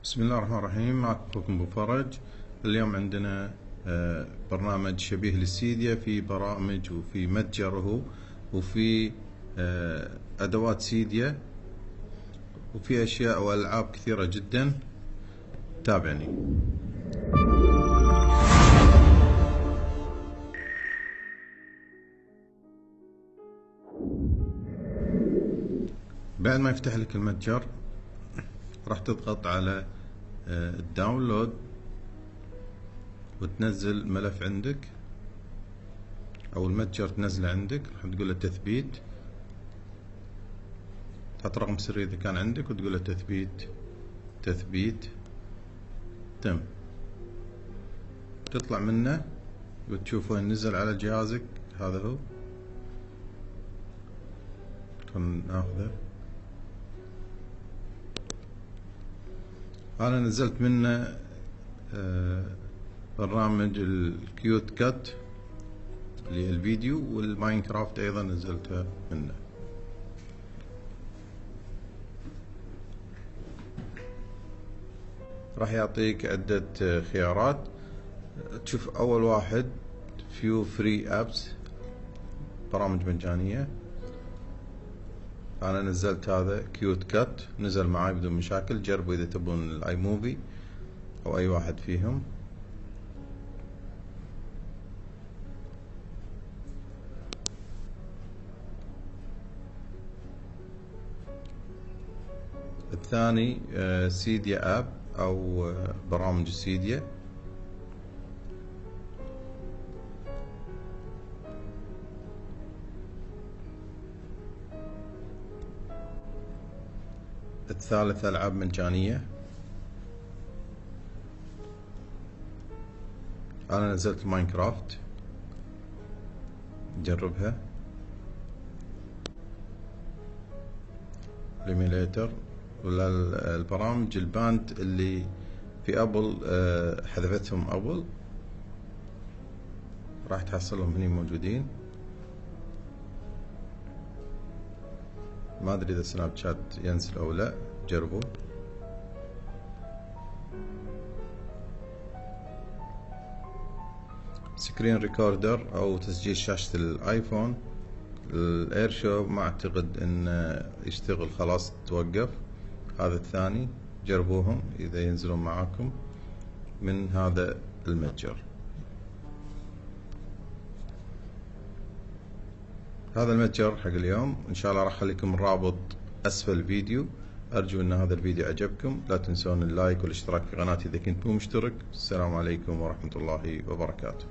بسم الله الرحمن الرحيم. معكم أخوكم أبو فرج. اليوم عندنا برنامج شبيه للسيديا، في برامج وفي متجره وفي أدوات سيديا وفي أشياء وألعاب كثيرة جدا. تابعني. بعد ما يفتح لك المتجر راح تضغط على الداونلود وتنزل ملف عندك او المتجر تنزله عندك. راح تقول له تثبيت، تحط رقم سري اذا كان عندك وتقول له تثبيت تم. تطلع منه وتشوف وين نزل على جهازك. هذا هو، ناخذه. انا نزلت منه برنامج الكيوت كات اللي هي الفيديو، والماينكرافت ايضا نزلتها منه. راح يعطيك عدة خيارات. تشوف اول واحد فيو فري ابس، برامج مجانية. انا نزلت هذا كيوت كات، نزل معاي بدون مشاكل. جربوا اذا تبون الاي موفي او اي واحد فيهم. الثاني سيديا اب او برامج السيديا. الثالث العاب مجانية. انا نزلت ماينكرافت، جربها. الايميليتر ولا البرامج الباند اللي في ابل حذفتهم ابل، راح تحصلهم هني موجودين. ما ادري اذا سناب شات ينزل او لا، جربوا. سكرين ريكوردر او تسجيل شاشة الايفون. الاير شو ما اعتقد ان يشتغل، خلاص توقف. هذا الثاني، جربوهم اذا ينزلون معاكم من هذا المتجر. هذا المتجر حق اليوم. ان شاء الله راح اخليكم الرابط اسفل الفيديو. ارجو ان هذا الفيديو عجبكم. لا تنسون اللايك والاشتراك في قناتي اذا كنت مو مشترك. السلام عليكم ورحمة الله وبركاته.